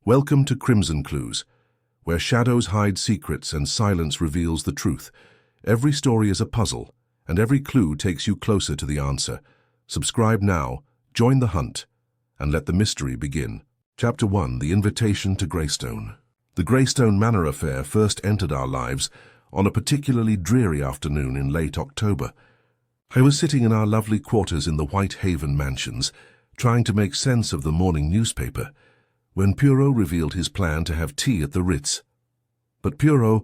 Welcome to Crimson Clues, where shadows hide secrets and silence reveals the truth. Every story is a puzzle, and every clue takes you closer to the answer. Subscribe now, join the hunt, and let the mystery begin. Chapter 1. The Invitation to Greystone. The Greystone Manor affair first entered our lives on a particularly dreary afternoon in late October. I was sitting in our lovely quarters in the Whitehaven Mansions, trying to make sense of the morning newspaper, when Poirot revealed his plan to have tea at the Ritz. "But Poirot,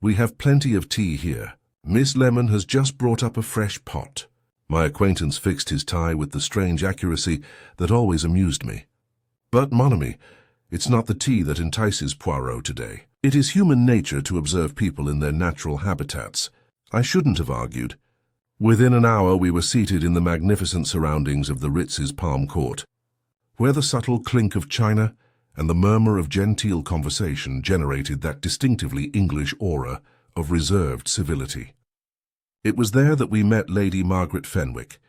we have plenty of tea here. Miss Lemon has just brought up a fresh pot." My acquaintance fixed his tie with the strange accuracy that always amused me. "But, mon ami, it's not the tea that entices Poirot today. It is human nature to observe people in their natural habitats." I shouldn't have argued. Within an hour we were seated in the magnificent surroundings of the Ritz's Palm Court, where the subtle clink of china and the murmur of genteel conversation generated that distinctively English aura of reserved civility. It was there that we met Lady Margaret Fenwick.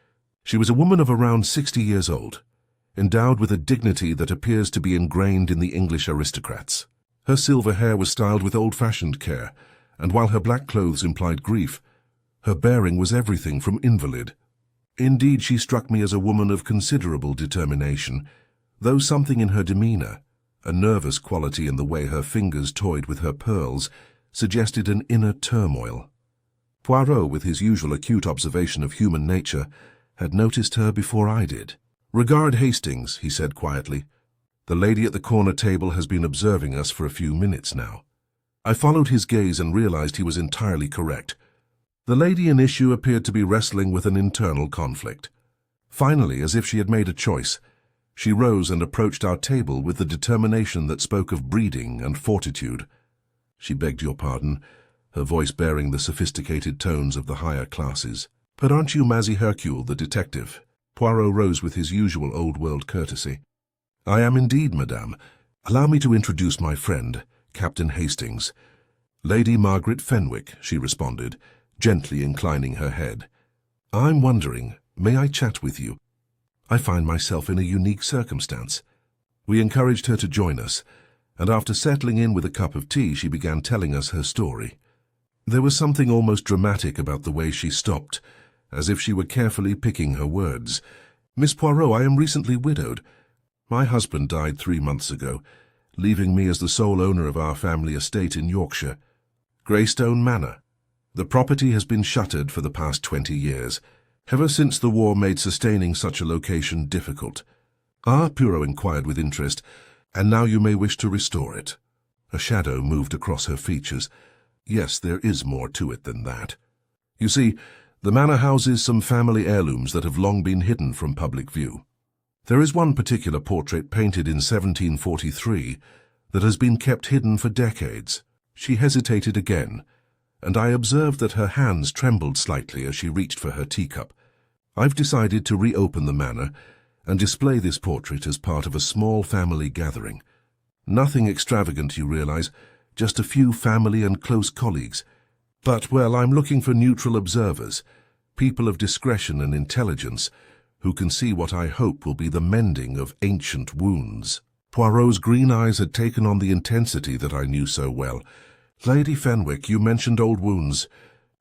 She was a woman of around 60 years old, endowed with a dignity that appears to be ingrained in the English aristocrats. Her silver hair was styled with old-fashioned care, and while her black clothes implied grief, her bearing was everything from invalid. Indeed, she struck me as a woman of considerable determination, though something in her demeanour, a nervous quality in the way her fingers toyed with her pearls, suggested an inner turmoil. Poirot, with his usual acute observation of human nature, had noticed her before I did. "Regard Hastings," he said quietly. "The lady at the corner table has been observing us for a few minutes now." I followed his gaze and realized he was entirely correct. The lady in issue appeared to be wrestling with an internal conflict. Finally, as if she had made a choice, she rose and approached our table with the determination that spoke of breeding and fortitude. "She begged your pardon," her voice bearing the sophisticated tones of the higher classes. "But aren't you Mazie Hercule, the detective?" Poirot rose with his usual old-world courtesy. "I am indeed, madame. Allow me to introduce my friend, Captain Hastings." "Lady Margaret Fenwick," she responded, gently inclining her head. "I'm wondering, may I chat with you? I find myself in a unique circumstance." We encouraged her to join us, and after settling in with a cup of tea, she began telling us her story. There was something almost dramatic about the way she stopped, as if she were carefully picking her words. "Miss Poirot, I am recently widowed. My husband died 3 months ago, leaving me as the sole owner of our family estate in Yorkshire, Greystone Manor. The property has been shuttered for the past 20 years, ever since the war made sustaining such a location difficult." "Ah," Poirot inquired with interest, "and now you may wish to restore it." A shadow moved across her features. "Yes, there is more to it than that. You see, the manor houses some family heirlooms that have long been hidden from public view. There is one particular portrait painted in 1743 that has been kept hidden for decades." She hesitated again, and I observed that her hands trembled slightly as she reached for her teacup. "I've decided to reopen the manor and display this portrait as part of a small family gathering. Nothing extravagant, you realize, just a few family and close colleagues. But, well, I'm looking for neutral observers, people of discretion and intelligence, who can see what I hope will be the mending of ancient wounds." Poirot's green eyes had taken on the intensity that I knew so well. "Lady Fenwick, you mentioned old wounds.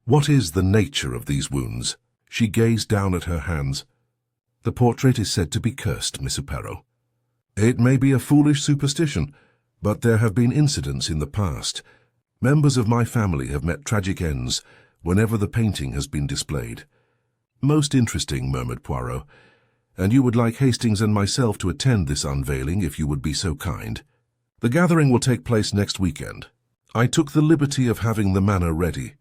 What is the nature of these wounds?" She gazed down at her hands. "The portrait is said to be cursed, Miss Poirot. It may be a foolish superstition, but there have been incidents in the past. Members of my family have met tragic ends whenever the painting has been displayed." "Most interesting," murmured Poirot. "And you would like Hastings and myself to attend this unveiling if you would be so kind. The gathering will take place next weekend. I took the liberty of having the manor ready.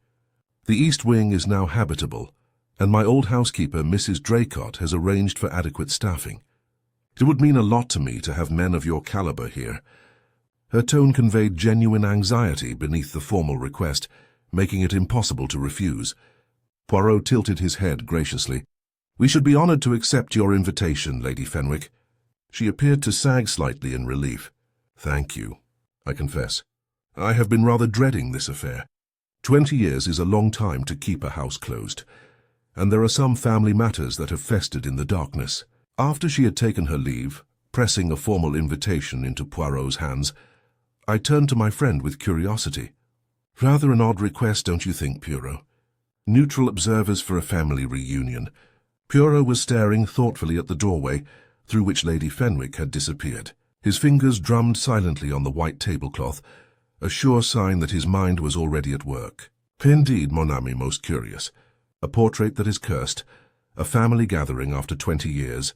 The east wing is now habitable, and my old housekeeper, Mrs. Draycott, has arranged for adequate staffing. It would mean a lot to me to have men of your caliber here." Her tone conveyed genuine anxiety beneath the formal request, making it impossible to refuse. Poirot tilted his head graciously. "We should be honored to accept your invitation, Lady Fenwick." She appeared to sag slightly in relief. "Thank you, I confess. I have been rather dreading this affair. 20 years is a long time to keep a house closed, and there are some family matters that have festered in the darkness." After she had taken her leave, pressing a formal invitation into Poirot's hands. I turned to my friend with curiosity. "Rather an odd request, don't you think, Poirot? Neutral observers for a family reunion." Poirot was staring thoughtfully at the doorway through which Lady Fenwick had disappeared. His fingers drummed silently on the white tablecloth, a sure sign that his mind was already at work. "Indeed, mon ami, most curious. A portrait that is cursed, a family gathering after 20 years,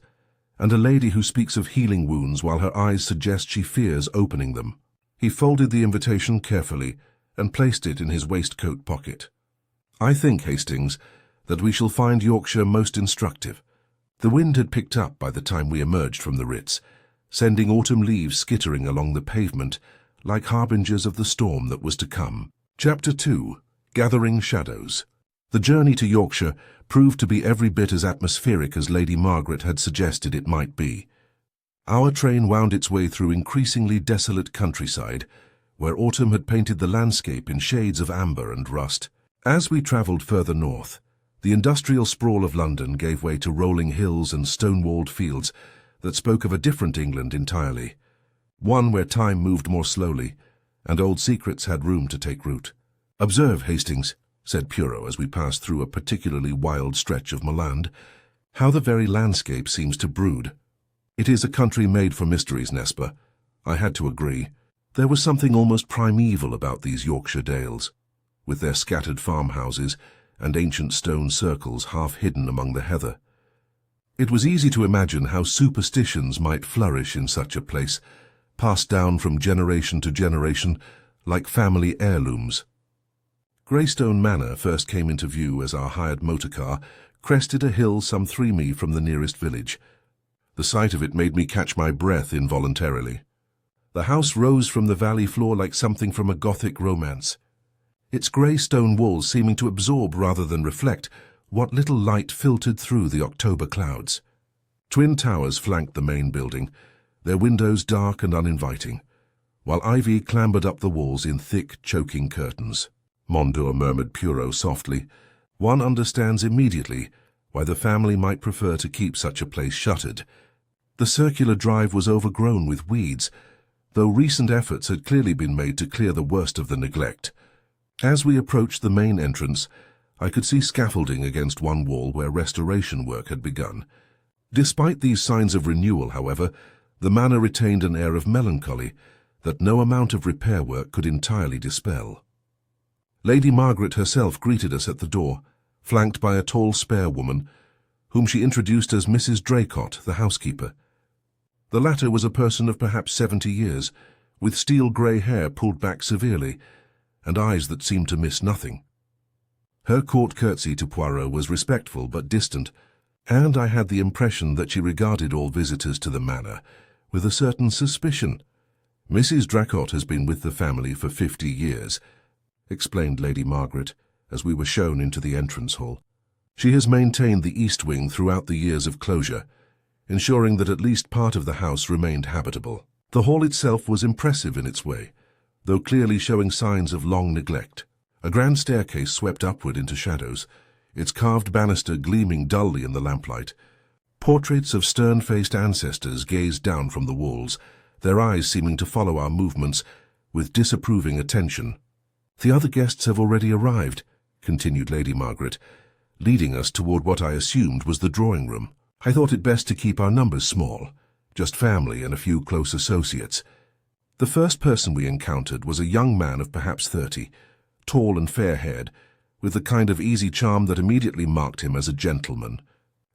and a lady who speaks of healing wounds while her eyes suggest she fears opening them." He folded the invitation carefully and placed it in his waistcoat pocket. "I think, Hastings, that we shall find Yorkshire most instructive." The wind had picked up by the time we emerged from the Ritz, sending autumn leaves skittering along the pavement like harbingers of the storm that was to come. Chapter 2. Gathering Shadows. The journey to Yorkshire proved to be every bit as atmospheric as Lady Margaret had suggested it might be. Our train wound its way through increasingly desolate countryside, where autumn had painted the landscape in shades of amber and rust. As we travelled further north, the industrial sprawl of London gave way to rolling hills and stone-walled fields that spoke of a different England entirely, one where time moved more slowly, and old secrets had room to take root. "Observe, Hastings," said Poirot as we passed through a particularly wild stretch of moorland, "how the very landscape seems to brood. It is a country made for mysteries, Nespa." I had to agree. There was something almost primeval about these Yorkshire dales, with their scattered farmhouses and ancient stone circles half hidden among the heather. It was easy to imagine how superstitions might flourish in such a place, passed down from generation to generation like family heirlooms. Greystone Manor first came into view as our hired motor car crested a hill some 3 mi from the nearest village. The sight of it made me catch my breath involuntarily. The house rose from the valley floor like something from a Gothic romance, its grey stone walls seeming to absorb rather than reflect what little light filtered through the October clouds. Twin towers flanked the main building, their windows dark and uninviting, while ivy clambered up the walls in thick, choking curtains. "Mondor," murmured Poirot softly. "One understands immediately why the family might prefer to keep such a place shuttered." The circular drive was overgrown with weeds, though recent efforts had clearly been made to clear the worst of the neglect. As we approached the main entrance, I could see scaffolding against one wall where restoration work had begun. Despite these signs of renewal, however, the manor retained an air of melancholy that no amount of repair work could entirely dispel. Lady Margaret herself greeted us at the door, flanked by a tall, spare woman, whom she introduced as Mrs. Draycott, the housekeeper. The latter was a person of perhaps 70 years, with steel-grey hair pulled back severely, and eyes that seemed to miss nothing. Her court curtsy to Poirot was respectful but distant, and I had the impression that she regarded all visitors to the manor with a certain suspicion. "Mrs. Draycott has been with the family for 50 years, explained Lady Margaret, as we were shown into the entrance hall. "She has maintained the east wing throughout the years of closure, ensuring that at least part of the house remained habitable." The hall itself was impressive in its way, though clearly showing signs of long neglect. A grand staircase swept upward into shadows, its carved banister gleaming dully in the lamplight. Portraits of stern-faced ancestors gazed down from the walls, their eyes seeming to follow our movements with disapproving attention. "The other guests have already arrived," continued Lady Margaret, leading us toward what I assumed was the drawing room. "I thought it best to keep our numbers small, just family and a few close associates." The first person we encountered was a young man of perhaps 30, tall and fair-haired, with the kind of easy charm that immediately marked him as a gentleman.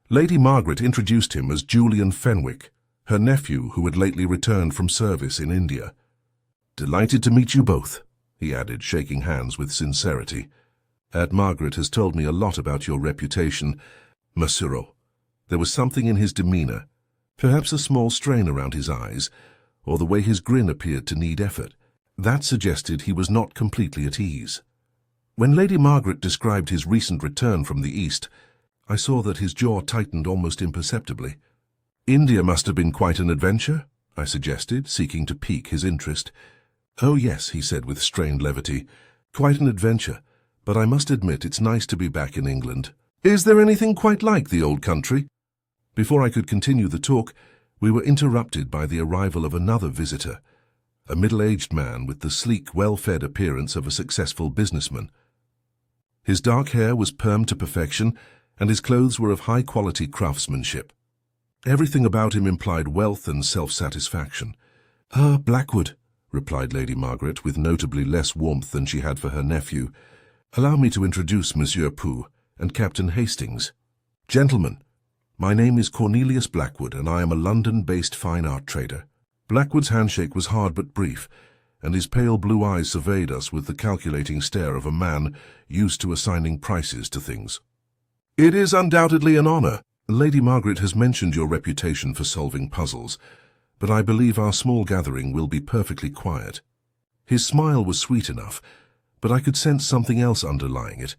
Lady Margaret introduced him as Julian Fenwick, her nephew who had lately returned from service in India. "Delighted to meet you both," he added, shaking hands with sincerity. "Aunt Margaret has told me a lot about your reputation, Monsieur." There was something in his demeanour, perhaps a small strain around his eyes, or the way his grin appeared to need effort, that suggested he was not completely at ease. When Lady Margaret described his recent return from the East, I saw that his jaw tightened almost imperceptibly. "India must have been quite an adventure," I suggested, seeking to pique his interest. "Oh yes," he said with strained levity, "quite an adventure, but I must admit it's nice to be back in England." "Is there anything quite like the old country?" Before I could continue the talk, We were interrupted by the arrival of another visitor, a middle-aged man with the sleek, well-fed appearance of a successful businessman. His dark hair was permed to perfection, and his clothes were of high-quality craftsmanship. Everything about him implied wealth and self-satisfaction. "Ah, Blackwood," replied Lady Margaret, with notably less warmth than she had for her nephew. "Allow me to introduce Monsieur Poe and Captain Hastings. Gentlemen, my name is Cornelius Blackwood, and I am a London-based fine art trader." Blackwood's handshake was hard but brief, and his pale blue eyes surveyed us with the calculating stare of a man used to assigning prices to things. "It is undoubtedly an honor. Lady Margaret has mentioned your reputation for solving puzzles, but I believe our small gathering will be perfectly quiet." His smile was sweet enough, but I could sense something else underlying it,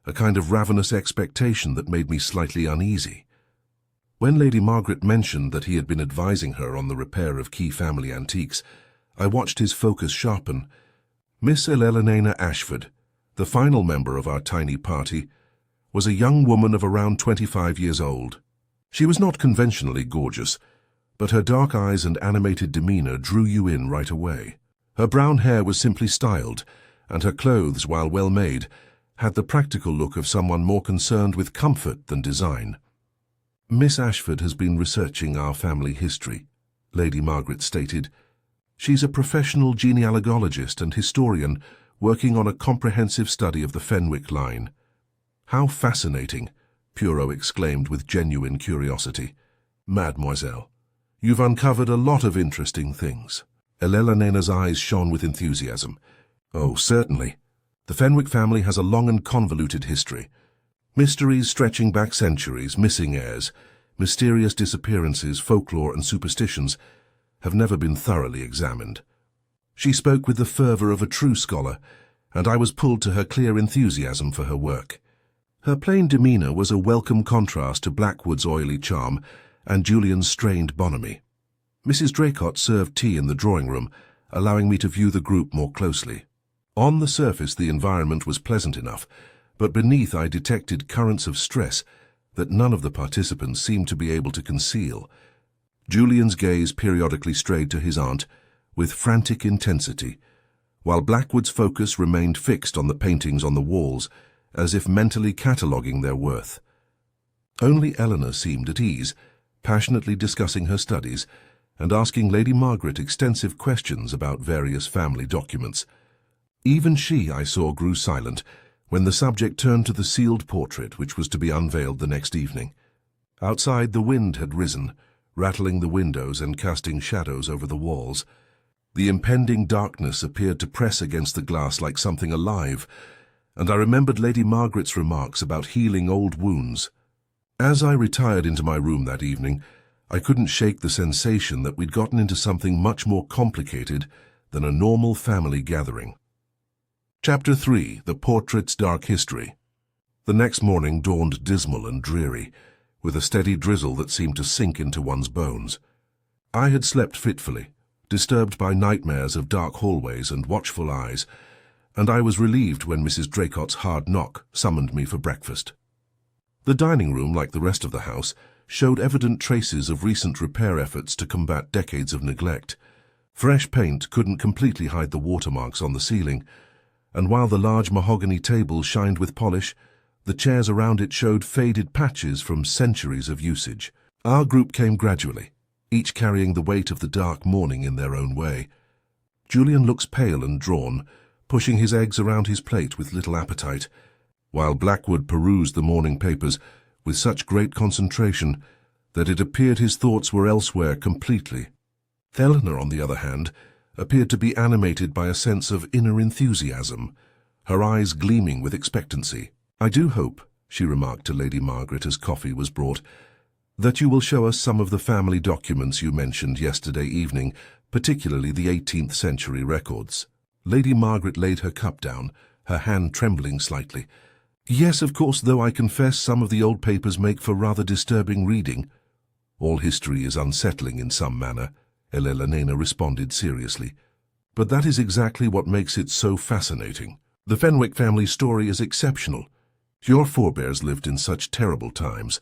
a kind of ravenous expectation that made me slightly uneasy. When Lady Margaret mentioned that he had been advising her on the repair of key family antiques, I watched his focus sharpen. Miss Elena Ashford, the final member of our tiny party, was a young woman of around 25 years old. She was not conventionally gorgeous, but her dark eyes and animated demeanor drew you in right away. Her brown hair was simply styled, and her clothes, while well made, had the practical look of someone more concerned with comfort than design. "Miss Ashford has been researching our family history," Lady Margaret stated. "She's a professional genealogist and historian working on a comprehensive study of the Fenwick line." "How fascinating," Poirot exclaimed with genuine curiosity. "Mademoiselle, you've uncovered a lot of interesting things." Elena's eyes shone with enthusiasm. "Oh, certainly. The Fenwick family has a long and convoluted history. Mysteries stretching back centuries, missing heirs, mysterious disappearances, folklore and superstitions have never been thoroughly examined." She spoke with the fervor of a true scholar, and I was pulled to her clear enthusiasm for her work. Her plain demeanor was a welcome contrast to Blackwood's oily charm and Julian's strained bonhomie. Mrs. Draycott served tea in the drawing-room, allowing me to view the group more closely. On the surface, the environment was pleasant enough, but beneath I detected currents of stress that none of the participants seemed to be able to conceal. Julian's gaze periodically strayed to his aunt with frantic intensity, while Blackwood's focus remained fixed on the paintings on the walls, as if mentally cataloguing their worth. Only Eleanor seemed at ease, passionately discussing her studies and asking Lady Margaret extensive questions about various family documents. Even she, I saw, grew silent when the subject turned to the sealed portrait which was to be unveiled the next evening. Outside, the wind had risen, rattling the windows and casting shadows over the walls. The impending darkness appeared to press against the glass like something alive, and I remembered Lady Margaret's remarks about healing old wounds. As I retired into my room that evening, I couldn't shake the sensation that we'd gotten into something much more complicated than a normal family gathering. Chapter 3. The Portrait's Dark History. The next morning dawned dismal and dreary, with a steady drizzle that seemed to sink into one's bones. I had slept fitfully, disturbed by nightmares of dark hallways and watchful eyes, and I was relieved when Mrs. Draycott's hard knock summoned me for breakfast. The dining room, like the rest of the house, showed evident traces of recent repair efforts to combat decades of neglect. Fresh paint couldn't completely hide the watermarks on the ceiling, and while the large mahogany table shined with polish, the chairs around it showed faded patches from centuries of usage. Our group came gradually, each carrying the weight of the dark morning in their own way. Julian looks pale and drawn, pushing his eggs around his plate with little appetite, while Blackwood perused the morning papers with such great concentration that it appeared his thoughts were elsewhere completely. Eleanor, on the other hand, appeared to be animated by a sense of inner enthusiasm, her eyes gleaming with expectancy. "I do hope," she remarked to Lady Margaret as coffee was brought, "that you will show us some of the family documents you mentioned yesterday evening, particularly the 18th century records." Lady Margaret laid her cup down, her hand trembling slightly. "Yes, of course, though I confess some of the old papers make for rather disturbing reading." "All history is unsettling in some manner," Elena responded seriously. "But that is exactly what makes it so fascinating. The Fenwick family story is exceptional. Your forebears lived in such terrible times.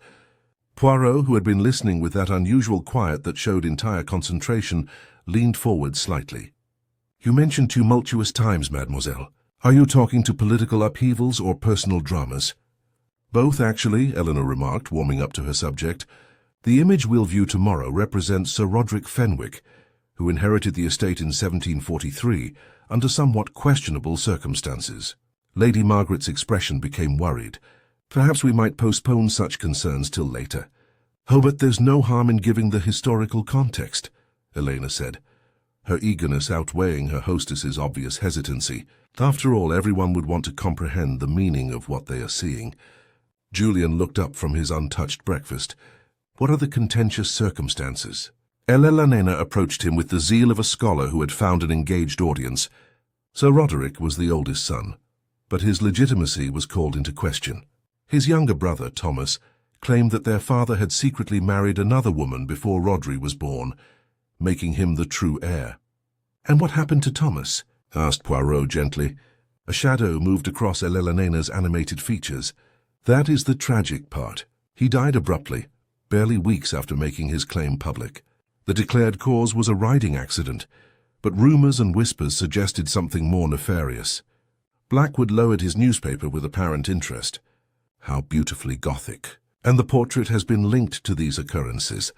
Poirot, who had been listening with that unusual quiet that showed entire concentration, leaned forward slightly. "You mentioned tumultuous times, mademoiselle. Are you talking to political upheavals or personal dramas?" "Both, actually," Eleanor remarked, warming up to her subject. "The image we'll view tomorrow represents Sir Roderick Fenwick, who inherited the estate in 1743 under somewhat questionable circumstances." Lady Margaret's expression became worried. "Perhaps we might postpone such concerns till later." "Oh, but there's no harm in giving the historical context," Elena said, her eagerness outweighing her hostess's obvious hesitancy. After all, everyone would want to comprehend the meaning of what they are seeing. Julian looked up from his untouched breakfast. "What are the contentious circumstances?" Elena approached him with the zeal of a scholar who had found an engaged audience. Sir Roderick was the oldest son, but his legitimacy was called into question. His younger brother, Thomas, claimed that their father had secretly married another woman before Rodri was born, making him the true heir. "And what happened to Thomas?" asked Poirot gently. A shadow moved across Elena's animated features. "That is the tragic part. He died abruptly, barely weeks after making his claim public. The declared cause was a riding accident, but rumors and whispers suggested something more nefarious." Blackwood lowered his newspaper with apparent interest. "How beautifully Gothic. And the portrait has been linked to these occurrences."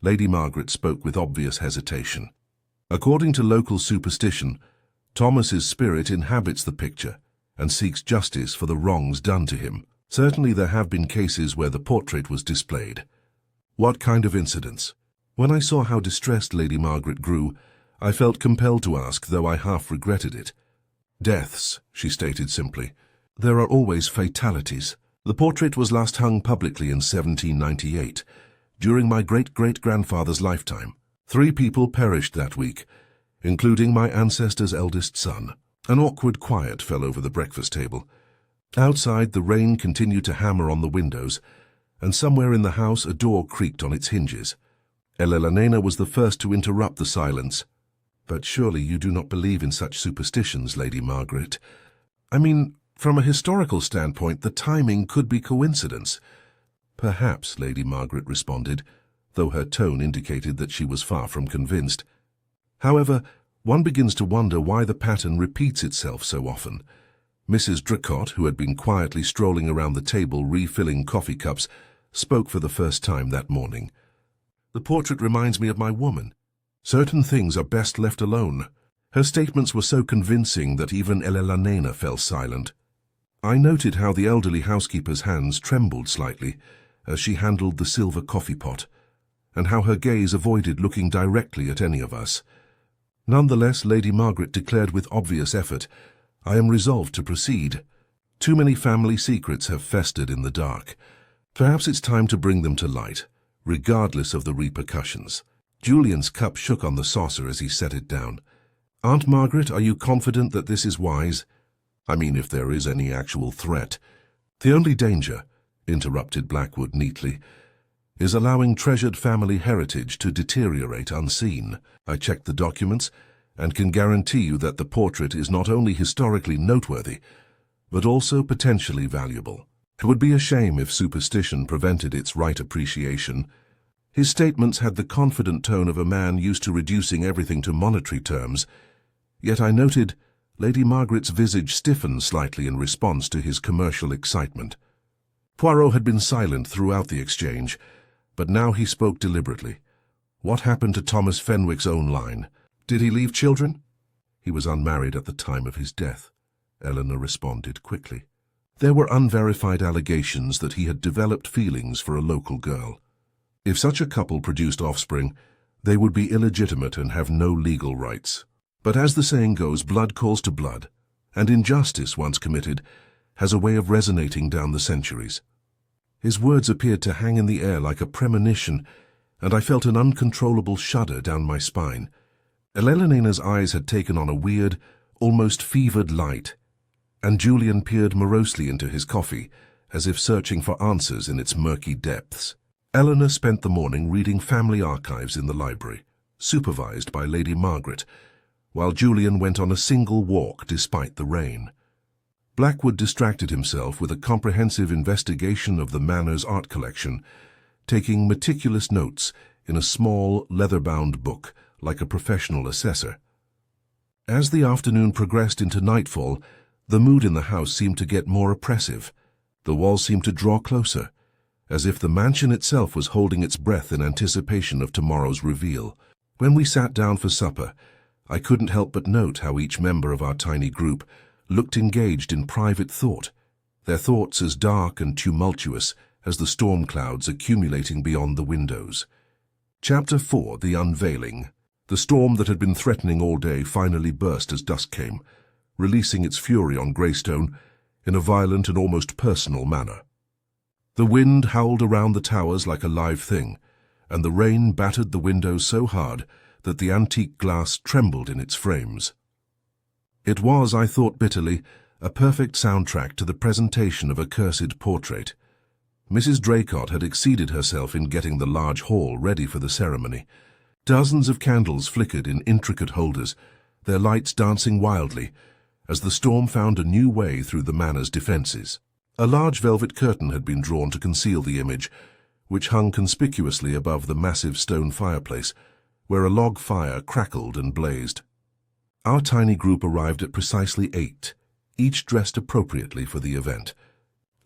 Lady Margaret spoke with obvious hesitation. "According to local superstition, Thomas's spirit inhabits the picture and seeks justice for the wrongs done to him. Certainly there have been cases where the portrait was displayed." "What kind of incidents?" "When I saw how distressed Lady Margaret grew, I felt compelled to ask, though I half regretted it." "Deaths," she stated simply. "There are always fatalities. The portrait was last hung publicly in 1798, during my great-great-grandfather's lifetime. 3 people perished that week, including my ancestor's eldest son." An awkward quiet fell over the breakfast table. Outside, the rain continued to hammer on the windows, and somewhere in the house a door creaked on its hinges. Elena was the first to interrupt the silence. "But surely you do not believe in such superstitions, Lady Margaret. I mean, from a historical standpoint, the timing could be coincidence." "Perhaps," Lady Margaret responded, though her tone indicated that she was far from convinced. "However, one begins to wonder why the pattern repeats itself so often." Mrs. Dricot, who had been quietly strolling around the table refilling coffee cups, spoke for the first time that morning. "The portrait reminds me of my woman. Certain things are best left alone." Her statements were so convincing that even Elena fell silent. I noted how the elderly housekeeper's hands trembled slightly as she handled the silver coffee pot, and how her gaze avoided looking directly at any of us. Nonetheless, Lady Margaret declared with obvious effort, "I am resolved to proceed. Too many family secrets have festered in the dark. Perhaps it's time to bring them to light, regardless of the repercussions." Julian's cup shook on the saucer as he set it down. "Aunt Margaret, are you confident that this is wise? I mean, if there is any actual threat." "The only danger," interrupted Blackwood neatly, "is allowing treasured family heritage to deteriorate unseen. I checked the documents and can guarantee you that the portrait is not only historically noteworthy, but also potentially valuable. It would be a shame if superstition prevented its right appreciation." His statements had the confident tone of a man used to reducing everything to monetary terms, yet I noted Lady Margaret's visage stiffened slightly in response to his commercial excitement. Poirot had been silent throughout the exchange, but now he spoke deliberately. "What happened to Thomas Fenwick's own line? Did he leave children?" "He was unmarried at the time of his death," Eleanor responded quickly. "There were unverified allegations that he had developed feelings for a local girl. If such a couple produced offspring, they would be illegitimate and have no legal rights. But as the saying goes, blood calls to blood, and injustice once committed has a way of resonating down the centuries." His words appeared to hang in the air like a premonition, and I felt an uncontrollable shudder down my spine. Elena's eyes had taken on a weird, almost fevered light, and Julian peered morosely into his coffee, as if searching for answers in its murky depths. Eleanor spent the morning reading family archives in the library, supervised by Lady Margaret, while Julian went on a single walk despite the rain. Blackwood distracted himself with a comprehensive investigation of the Manor's art collection, taking meticulous notes in a small, leather-bound book like a professional assessor. As the afternoon progressed into nightfall, the mood in the house seemed to get more oppressive. The walls seemed to draw closer, as if the mansion itself was holding its breath in anticipation of tomorrow's reveal. When we sat down for supper, I couldn't help but note how each member of our tiny group looked engaged in private thought, their thoughts as dark and tumultuous as the storm clouds accumulating beyond the windows. Chapter 4, The Unveiling. The storm that had been threatening all day finally burst as dusk came, releasing its fury on Greystone in a violent and almost personal manner. The wind howled around the towers like a live thing, and the rain battered the windows so hard that the antique glass trembled in its frames. It was, I thought bitterly, a perfect soundtrack to the presentation of a cursed portrait. Mrs. Draycott had exceeded herself in getting the large hall ready for the ceremony. Dozens of candles flickered in intricate holders, their lights dancing wildly, as the storm found a new way through the manor's defences. A large velvet curtain had been drawn to conceal the image, which hung conspicuously above the massive stone fireplace, where a log fire crackled and blazed. Our tiny group arrived at precisely 8, each dressed appropriately for the event.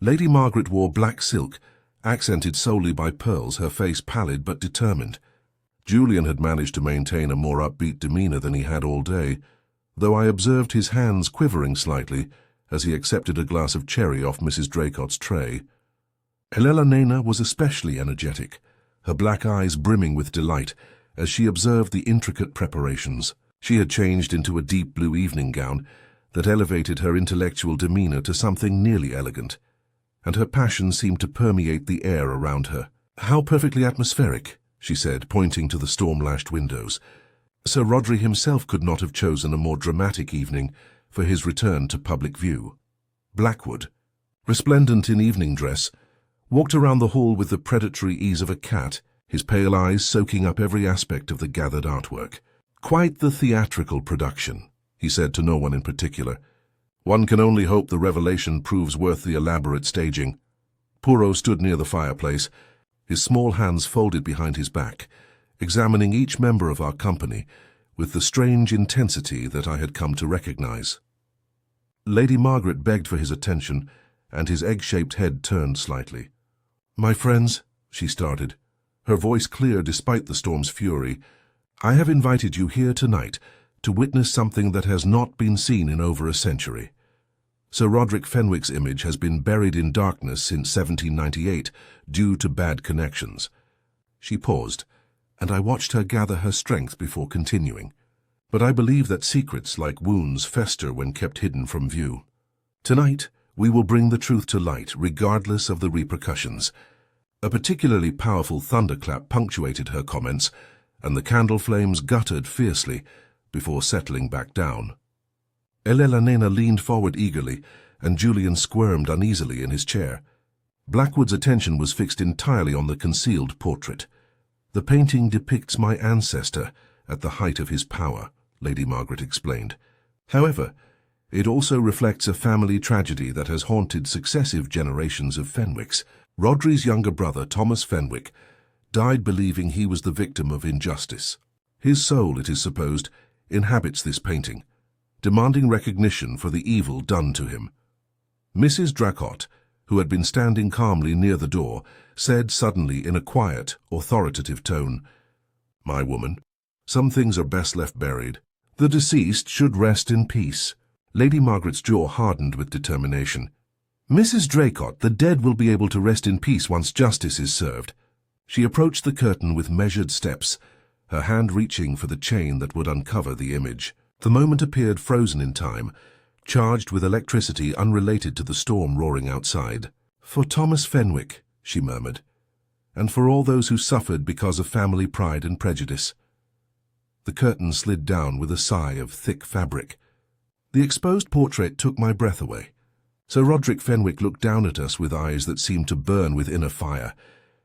Lady Margaret wore black silk, accented solely by pearls, her face pallid but determined. Julian had managed to maintain a more upbeat demeanour than he had all day, though I observed his hands quivering slightly as he accepted a glass of cherry off Mrs. Draycott's tray. Elena was especially energetic, her black eyes brimming with delight as she observed the intricate preparations. She had changed into a deep blue evening gown that elevated her intellectual demeanour to something nearly elegant, and her passion seemed to permeate the air around her. "How perfectly atmospheric," she said, pointing to the storm-lashed windows. Sir Rodri himself could not have chosen a more dramatic evening for his return to public view. Blackwood, resplendent in evening dress, walked around the hall with the predatory ease of a cat, his pale eyes soaking up every aspect of the gathered artwork. "Quite the theatrical production," he said to no one in particular. "One can only hope the revelation proves worth the elaborate staging." Poirot stood near the fireplace, his small hands folded behind his back, examining each member of our company with the strange intensity that I had come to recognize. Lady Margaret begged for his attention, and his egg-shaped head turned slightly. "My friends," she started, her voice clear despite the storm's fury, "I have invited you here tonight to witness something that has not been seen in over a century. Sir Roderick Fenwick's image has been buried in darkness since 1798 due to bad connections." She paused, and I watched her gather her strength before continuing. "But I believe that secrets like wounds fester when kept hidden from view. Tonight, we will bring the truth to light, regardless of the repercussions." A particularly powerful thunderclap punctuated her comments, and the candle flames guttered fiercely before settling back down. Elena leaned forward eagerly, and Julian squirmed uneasily in his chair. Blackwood's attention was fixed entirely on the concealed portrait. "The painting depicts my ancestor at the height of his power," Lady Margaret explained. "However, it also reflects a family tragedy that has haunted successive generations of Fenwicks. Rodri's younger brother, Thomas Fenwick, died believing he was the victim of injustice. His soul, it is supposed, inhabits this painting, demanding recognition for the evil done to him." Mrs. Draycott, who had been standing calmly near the door, said suddenly in a quiet, authoritative tone, "My woman, some things are best left buried. The deceased should rest in peace." Lady Margaret's jaw hardened with determination. "Mrs. Draycott, the dead will be able to rest in peace once justice is served." She approached the curtain with measured steps, her hand reaching for the chain that would uncover the image. The moment appeared frozen in time, charged with electricity unrelated to the storm roaring outside. "For Thomas Fenwick," she murmured, "and for all those who suffered because of family pride and prejudice." The curtain slid down with a sigh of thick fabric. The exposed portrait took my breath away. Sir Roderick Fenwick looked down at us with eyes that seemed to burn with inner fire,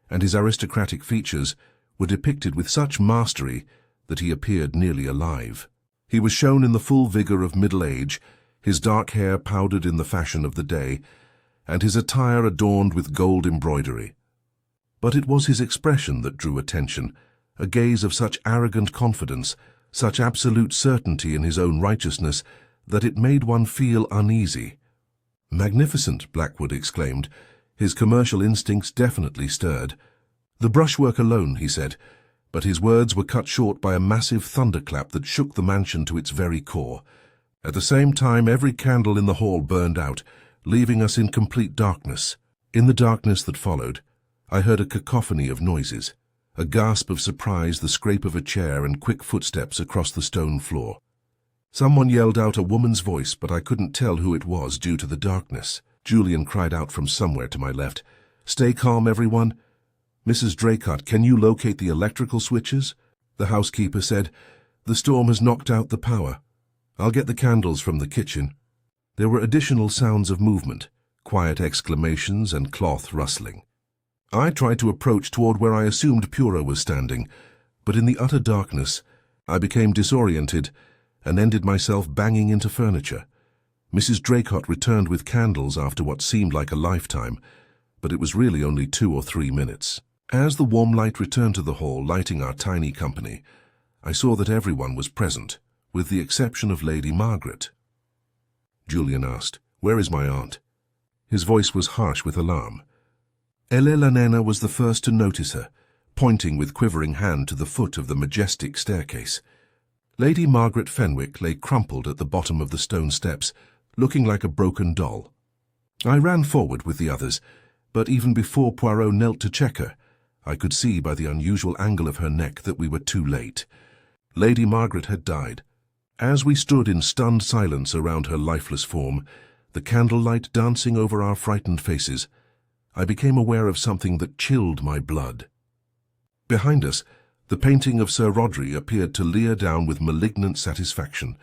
and his aristocratic features were depicted with such mastery that he appeared nearly alive. He was shown in the full vigour of middle age, his dark hair powdered in the fashion of the day, and his attire adorned with gold embroidery. But it was his expression that drew attention, a gaze of such arrogant confidence, such absolute certainty in his own righteousness, that it made one feel uneasy. "Magnificent," Blackwood exclaimed. His commercial instincts definitely stirred. "The brushwork alone," he said, but his words were cut short by a massive thunderclap that shook the mansion to its very core. At the same time, every candle in the hall burned out, leaving us in complete darkness. In the darkness that followed, I heard a cacophony of noises, a gasp of surprise, the scrape of a chair, and quick footsteps across the stone floor. Someone yelled out a woman's voice, but I couldn't tell who it was due to the darkness. Julian cried out from somewhere to my left. "Stay calm, everyone. Mrs. Draycott, can you locate the electrical switches?" The housekeeper said. "The storm has knocked out the power. I'll get the candles from the kitchen." There were additional sounds of movement, quiet exclamations and cloth rustling. I tried to approach toward where I assumed Poirot was standing, but in the utter darkness, I became disoriented and ended myself banging into furniture. Mrs. Draycott returned with candles after what seemed like a lifetime, but it was really only 2 or 3 minutes. As the warm light returned to the hall, lighting our tiny company, I saw that everyone was present, with the exception of Lady Margaret. Julian asked, "Where is my aunt?" His voice was harsh with alarm. La Nena was the first to notice her, pointing with quivering hand to the foot of the majestic staircase. Lady Margaret Fenwick lay crumpled at the bottom of the stone steps, looking like a broken doll. I ran forward with the others, but even before Poirot knelt to check her, I could see by the unusual angle of her neck that we were too late. Lady Margaret had died. As we stood in stunned silence around her lifeless form, the candlelight dancing over our frightened faces, I became aware of something that chilled my blood. Behind us, the painting of Sir Rodri appeared to leer down with malignant satisfaction,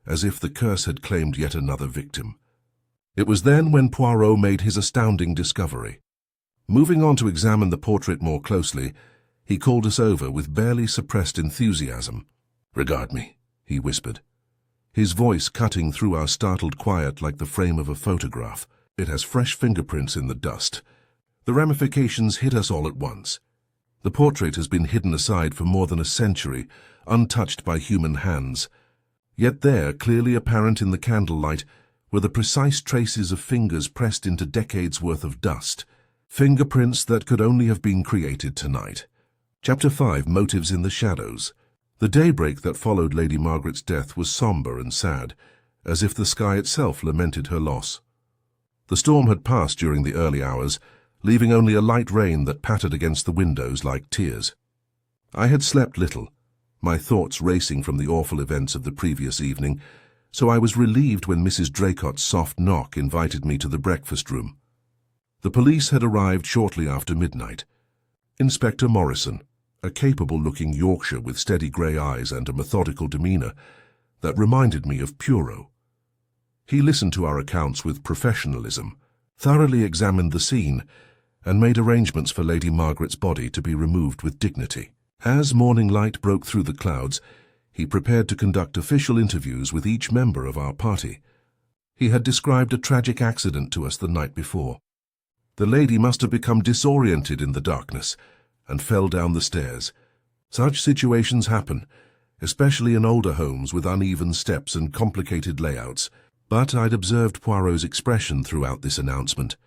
as if the curse had claimed yet another victim. It was then when Poirot made his astounding discovery. Moving on to examine the portrait more closely, he called us over with barely suppressed enthusiasm. "Regard me," he whispered, his voice cutting through our startled quiet like the frame of a photograph. "It has fresh fingerprints in the dust. The ramifications hit us all at once. The portrait has been hidden aside for more than a century, untouched by human hands. Yet there, clearly apparent in the candlelight, were the precise traces of fingers pressed into decades' worth of dust. Fingerprints that could only have been created tonight." Chapter 5, Motives in the Shadows. The daybreak that followed Lady Margaret's death was somber and sad, as if the sky itself lamented her loss. The storm had passed during the early hours, leaving only a light rain that pattered against the windows like tears. I had slept little, my thoughts racing from the awful events of the previous evening, so I was relieved when Mrs. Draycott's soft knock invited me to the breakfast room. The police had arrived shortly after midnight. Inspector Morrison, a capable-looking Yorkshire with steady grey eyes and a methodical demeanour that reminded me of Poirot. He listened to our accounts with professionalism, thoroughly examined the scene, and made arrangements for Lady Margaret's body to be removed with dignity. As morning light broke through the clouds, he prepared to conduct official interviews with each member of our party. He had described a tragic accident to us the night before. The lady must have become disoriented in the darkness and fell down the stairs. Such situations happen, especially in older homes with uneven steps and complicated layouts. But I'd observed Poirot's expression throughout this announcement,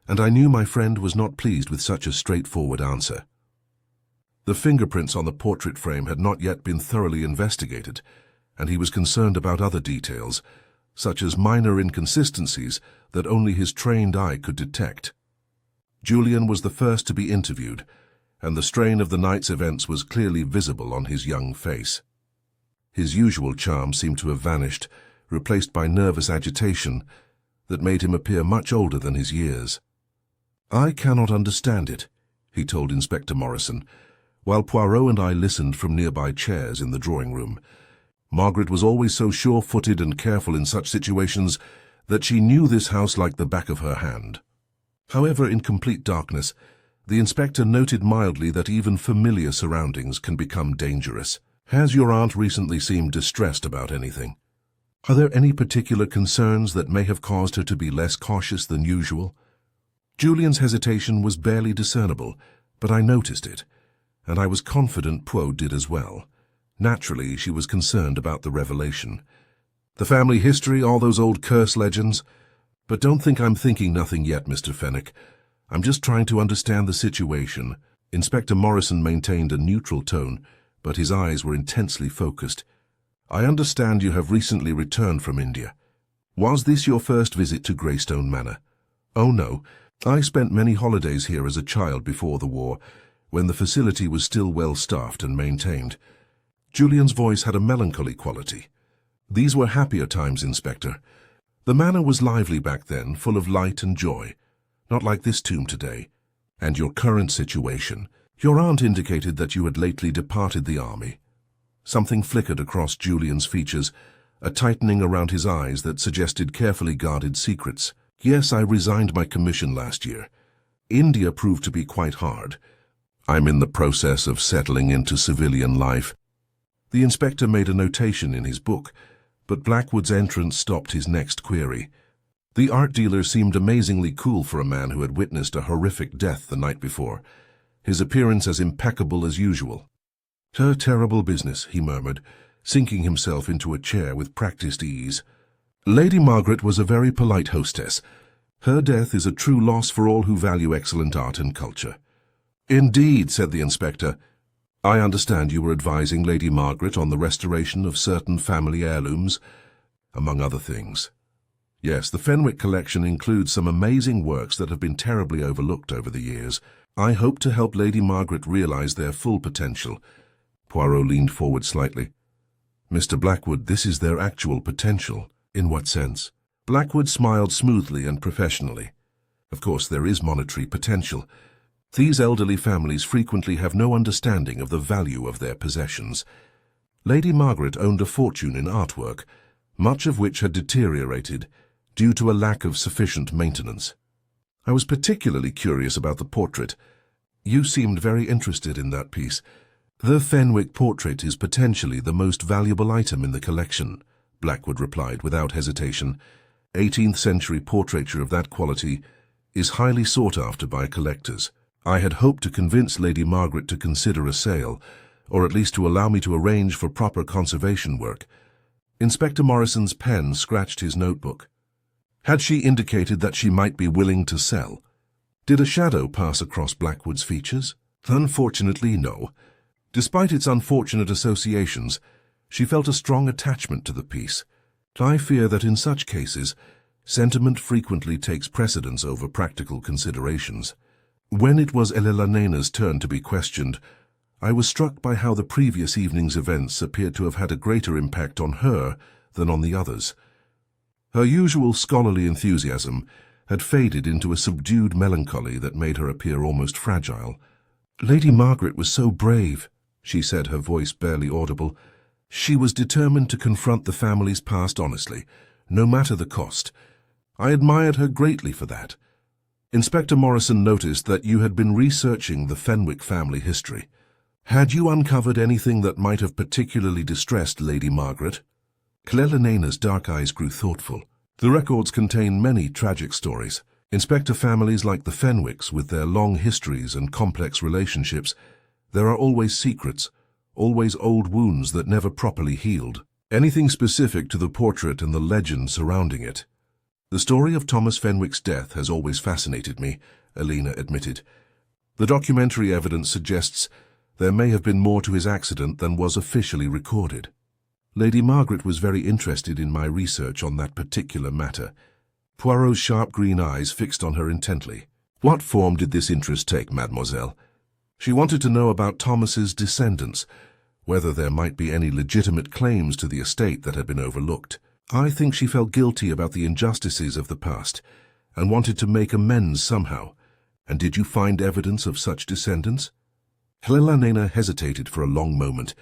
and I knew my friend was not pleased with such a straightforward answer. The fingerprints on the portrait frame had not yet been thoroughly investigated, and he was concerned about other details, such as minor inconsistencies that only his trained eye could detect. Julian was the first to be interviewed, and the strain of the night's events was clearly visible on his young face. His usual charm seemed to have vanished, replaced by nervous agitation that made him appear much older than his years. "I cannot understand it," he told Inspector Morrison, while Poirot and I listened from nearby chairs in the drawing-room. Margaret was always so sure-footed and careful in such situations that she knew this house like the back of her hand. However, in complete darkness, the inspector noted mildly that even familiar surroundings can become dangerous. "Has your aunt recently seemed distressed about anything? Are there any particular concerns that may have caused her to be less cautious than usual?" Julian's hesitation was barely discernible, But I noticed it, and I was confident Poirot did as well. Naturally, she was concerned about the revelation. The family history, all those old curse legends. But don't think I'm thinking nothing yet, Mr. Fenwick. I'm just trying to understand the situation. Inspector Morrison maintained a neutral tone, but his eyes were intensely focused. I understand you have recently returned from India. Was this your first visit to Greystone Manor? Oh no, I spent many holidays here as a child before the war, when the facility was still well staffed and maintained. Julian's voice had a melancholy quality. These were happier times, Inspector. The manor was lively back then, full of light and joy. Not like this tomb today. And your current situation. Your aunt indicated that you had lately departed the army. Something flickered across Julian's features, a tightening around his eyes that suggested carefully guarded secrets. Yes, I resigned my commission last year. India proved to be quite hard. I'm in the process of settling into civilian life. The inspector made a notation in his book, but Blackwood's entrance stopped his next query. The art dealer seemed amazingly cool for a man who had witnessed a horrific death the night before, his appearance as impeccable as usual. "A terrible business," he murmured, sinking himself into a chair with practiced ease. "Lady Margaret was a very polite hostess. Her death is a true loss for all who value excellent art and culture." "Indeed," said the inspector. "I understand you were advising Lady Margaret on the restoration of certain family heirlooms, among other things." "Yes, the Fenwick collection includes some amazing works that have been terribly overlooked over the years. I hope to help Lady Margaret realize their full potential." Poirot leaned forward slightly. "Mr. Blackwood, this is their actual potential." "In what sense?" Blackwood smiled smoothly and professionally. "Of course, there is monetary potential. These elderly families frequently have no understanding of the value of their possessions. Lady Margaret owned a fortune in artwork, much of which had deteriorated due to a lack of sufficient maintenance. I was particularly curious about the portrait. You seemed very interested in that piece. The Fenwick portrait is potentially the most valuable item in the collection," Blackwood replied without hesitation. 18th century portraiture of that quality is highly sought after by collectors. I had hoped to convince Lady Margaret to consider a sale, or at least to allow me to arrange for proper conservation work. Inspector Morrison's pen scratched his notebook. Had she indicated that she might be willing to sell? Did a shadow pass across Blackwood's features? Unfortunately, no. Despite its unfortunate associations, she felt a strong attachment to the piece. I fear that in such cases, sentiment frequently takes precedence over practical considerations. When it was Elena's turn to be questioned, I was struck by how the previous evening's events appeared to have had a greater impact on her than on the others. Her usual scholarly enthusiasm had faded into a subdued melancholy that made her appear almost fragile. "Lady Margaret was so brave," she said, her voice barely audible. "She was determined to confront the family's past honestly, no matter the cost. I admired her greatly for that." Inspector Morrison noticed that you had been researching the Fenwick family history. Had you uncovered anything that might have particularly distressed Lady Margaret? Elena's dark eyes grew thoughtful. "The records contain many tragic stories. Inspector, families like the Fenwicks, with their long histories and complex relationships, there are always secrets, always old wounds that never properly healed. Anything specific to the portrait and the legend surrounding it?" "The story of Thomas Fenwick's death has always fascinated me," Elena admitted. "The documentary evidence suggests there may have been more to his accident than was officially recorded." Lady Margaret was very interested in my research on that particular matter. Poirot's sharp green eyes fixed on her intently. "What form did this interest take, mademoiselle?" "She wanted to know about Thomas's descendants, whether there might be any legitimate claims to the estate that had been overlooked. I think she felt guilty about the injustices of the past and wanted to make amends somehow. And did you find evidence of such descendants?" Helena hesitated for a long moment,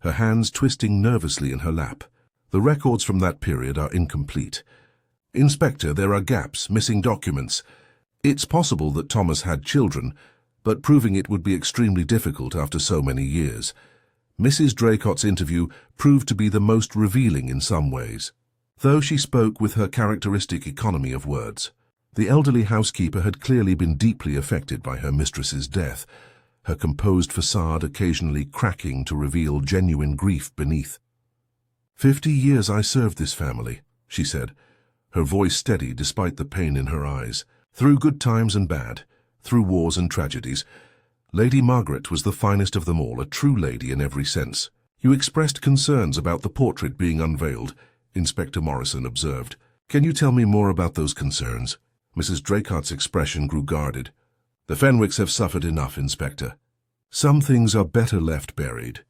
her hands twisting nervously in her lap. "The records from that period are incomplete. Inspector, there are gaps, missing documents. It's possible that Thomas had children, but proving it would be extremely difficult after so many years. Mrs. Draycott's interview proved to be the most revealing in some ways, though she spoke with her characteristic economy of words. The elderly housekeeper had clearly been deeply affected by her mistress's death. her composed facade occasionally cracking to reveal genuine grief beneath. 50 years I served this family, she said, her voice steady despite the pain in her eyes. Through good times and bad, through wars and tragedies, Lady Margaret was the finest of them all, a true lady in every sense. You expressed concerns about the portrait being unveiled, Inspector Morrison observed. Can you tell me more about those concerns? Mrs. Dracott's expression grew guarded. The Fenwicks have suffered enough, Inspector. Some things are better left buried.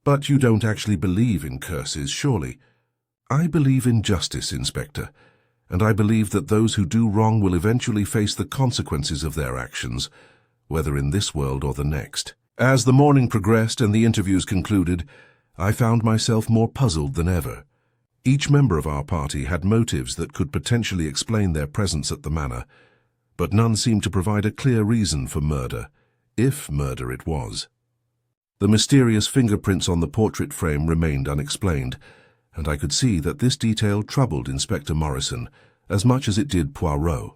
But you don't actually believe in curses, surely? I believe in justice, Inspector, and I believe that those who do wrong will eventually face the consequences of their actions, whether in this world or the next. As the morning progressed and the interviews concluded, I found myself more puzzled than ever. Each member of our party had motives that could potentially explain their presence at the manor, but none seemed to provide a clear reason for murder, if murder it was. The mysterious fingerprints on the portrait frame remained unexplained, and I could see that this detail troubled Inspector Morrison as much as it did Poirot.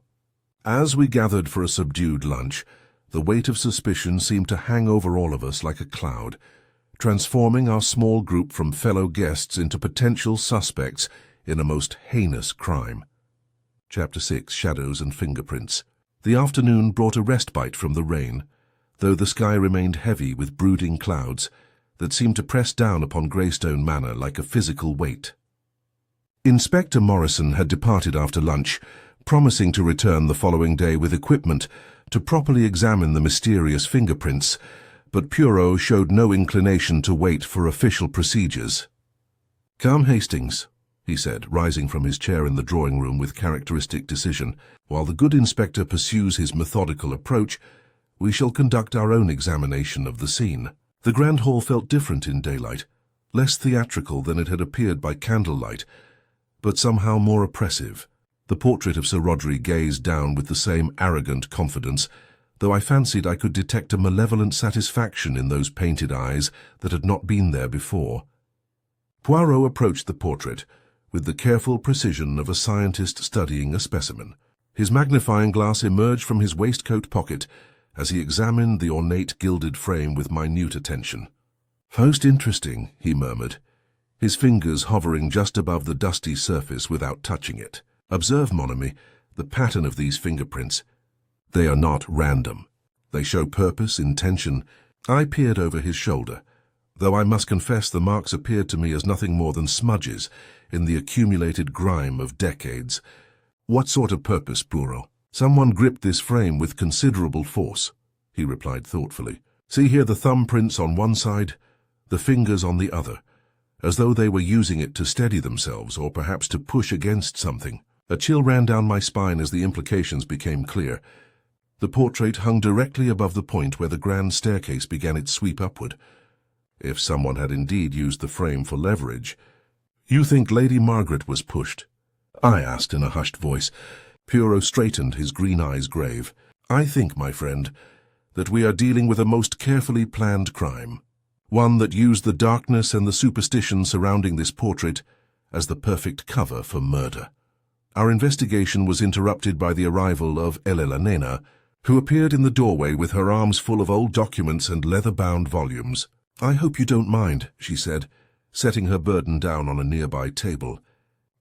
As we gathered for a subdued lunch, the weight of suspicion seemed to hang over all of us like a cloud, transforming our small group from fellow guests into potential suspects in a most heinous crime. Chapter 6, Shadows and Fingerprints. The afternoon brought a respite from the rain, though the sky remained heavy with brooding clouds that seemed to press down upon Greystone Manor like a physical weight. Inspector Morrison had departed after lunch, promising to return the following day with equipment to properly examine the mysterious fingerprints, but Poirot showed no inclination to wait for official procedures. "Come, Hastings," he said, rising from his chair in the drawing-room with characteristic decision. "While the good inspector pursues his methodical approach, we shall conduct our own examination of the scene." The grand hall felt different in daylight, less theatrical than it had appeared by candlelight, but somehow more oppressive. The portrait of Sir Roderick gazed down with the same arrogant confidence, though I fancied I could detect a malevolent satisfaction in those painted eyes that had not been there before. Poirot approached the portrait with the careful precision of a scientist studying a specimen. His magnifying glass emerged from his waistcoat pocket as he examined the ornate gilded frame with minute attention. "Most interesting," he murmured, his fingers hovering just above the dusty surface without touching it. "Observe, mon ami, the pattern of these fingerprints. They are not random. They show purpose, intention." I peered over his shoulder, though I must confess the marks appeared to me as nothing more than smudges in the accumulated grime of decades. "What sort of purpose, Poirot?" "Someone gripped this frame with considerable force," he replied thoughtfully. "See here the thumbprints on one side, the fingers on the other, as though they were using it to steady themselves or perhaps to push against something." A chill ran down my spine as the implications became clear. The portrait hung directly above the point where the grand staircase began its sweep upward. If someone had indeed used the frame for leverage. "You think Lady Margaret was pushed?" I asked in a hushed voice. Poirot straightened, his green eyes grave. "I think, my friend, that we are dealing with a most carefully planned crime, one that used the darkness and the superstition surrounding this portrait as the perfect cover for murder." Our investigation was interrupted by the arrival of Elena, who appeared in the doorway with her arms full of old documents and leather-bound volumes. "I hope you don't mind," she said, setting her burden down on a nearby table.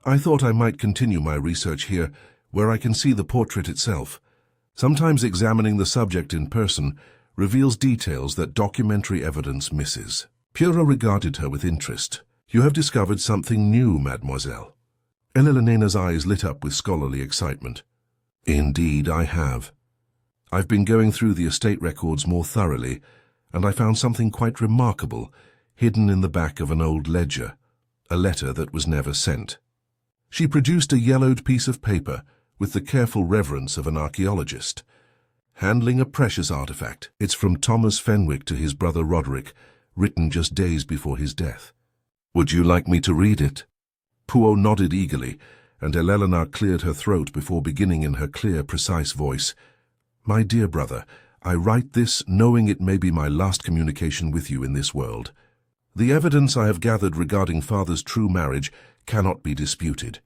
"I thought I might continue my research here, where I can see the portrait itself. Sometimes examining the subject in person reveals details that documentary evidence misses." Poirot regarded her with interest. "You have discovered something new, mademoiselle." Elena's eyes lit up with scholarly excitement. "Indeed, I have. I've been going through the estate records more thoroughly, and I found something quite remarkable hidden in the back of an old ledger, a letter that was never sent." She produced a yellowed piece of paper with the careful reverence of an archaeologist. "Handling a precious artifact. It's from Thomas Fenwick to his brother Roderick, written just days before his death. Would you like me to read it?" Poirot nodded eagerly, and Elena cleared her throat before beginning in her clear, precise voice. "My dear brother, I write this knowing it may be my last communication with you in this world. The evidence I have gathered regarding father's true marriage cannot be disputed.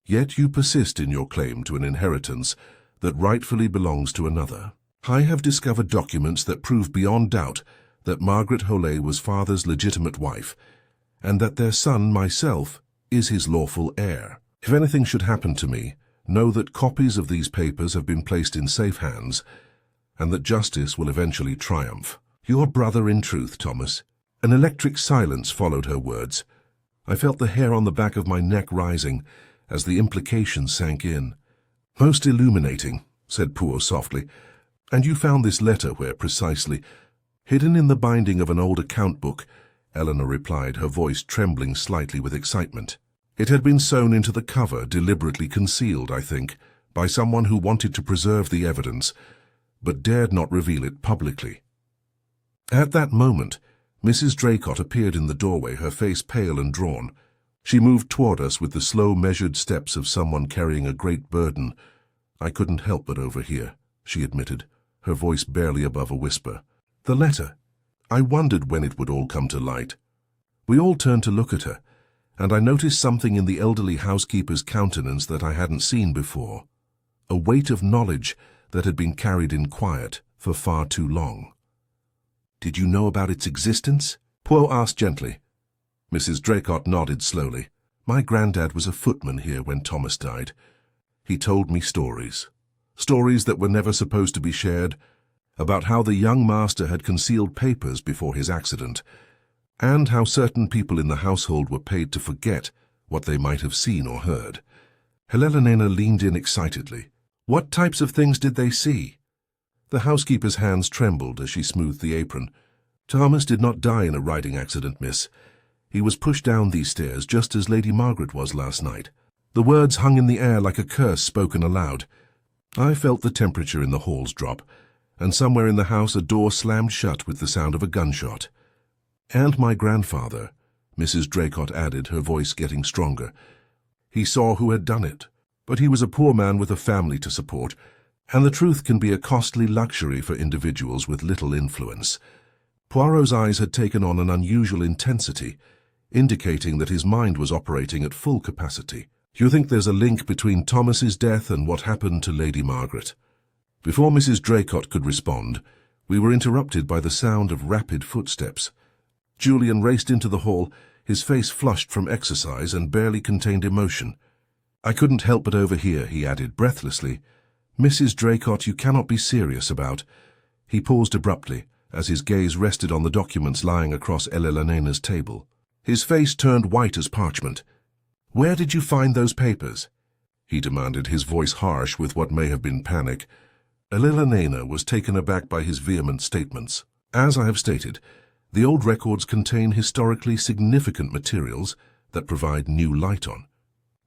Yet you persist in your claim to an inheritance that rightfully belongs to another. I have discovered documents that prove beyond doubt that Margaret Holay was father's legitimate wife, and that their son, myself, is his lawful heir. If anything should happen to me, know that copies of these papers have been placed in safe hands, and that justice will eventually triumph. Your brother in truth, Thomas. An electric silence followed her words. I felt the hair on the back of my neck rising as the implications sank in. Most illuminating, said Poirot softly. And you found this letter where precisely? Hidden in the binding of an old account book, Eleanor replied, her voice trembling slightly with excitement. It had been sewn into the cover, deliberately concealed, I think, by someone who wanted to preserve the evidence, but dared not reveal it publicly. At that moment, Mrs. Draycott appeared in the doorway, her face pale and drawn. She moved toward us with the slow, measured steps of someone carrying a great burden. I couldn't help but overhear, she admitted, her voice barely above a whisper. The letter. I wondered when it would all come to light. We all turned to look at her, and I noticed something in the elderly housekeeper's countenance that I hadn't seen before. A weight of knowledge that had been carried in quiet for far too long. Did you know about its existence? Poirot asked gently. Mrs. Draycott nodded slowly. My granddad was a footman here when Thomas died. He told me stories. Stories that were never supposed to be shared, about how the young master had concealed papers before his accident, and how certain people in the household were paid to forget what they might have seen or heard. Helena leaned in excitedly. What types of things did they see? The housekeeper's hands trembled as she smoothed the apron. Thomas did not die in a riding accident, miss. He was pushed down these stairs just as Lady Margaret was last night. The words hung in the air like a curse spoken aloud. I felt the temperature in the halls drop, and somewhere in the house a door slammed shut with the sound of a gunshot. And my grandfather, Mrs. Draycott added, her voice getting stronger. He saw who had done it, but he was a poor man with a family to support, and the truth can be a costly luxury for individuals with little influence. Poirot's eyes had taken on an unusual intensity, indicating that his mind was operating at full capacity. You think there's a link between Thomas's death and what happened to Lady Margaret? Before Mrs. Draycott could respond, we were interrupted by the sound of rapid footsteps. Julian raced into the hall, his face flushed from exercise and barely contained emotion. I couldn't help but overhear, he added breathlessly. Mrs. Draycott, you cannot be serious about... He paused abruptly, as his gaze rested on the documents lying across Elena's table. His face turned white as parchment. Where did you find those papers? He demanded, his voice harsh with what may have been panic. Elena was taken aback by his vehement statements. As I have stated, the old records contain historically significant materials that provide new light on.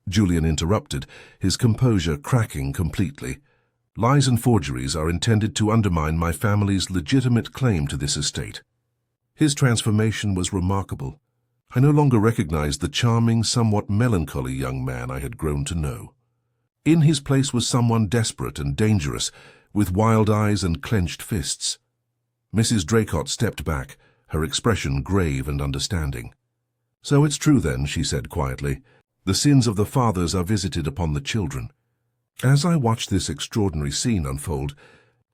Julian interrupted, his composure cracking completely. Lies and forgeries are intended to undermine my family's legitimate claim to this estate. His transformation was remarkable. I no longer recognized the charming, somewhat melancholy young man I had grown to know. In his place was someone desperate and dangerous, with wild eyes and clenched fists. Mrs. Draycott stepped back, her expression grave and understanding. So it's true then, she said quietly. The sins of the fathers are visited upon the children. As I watched this extraordinary scene unfold,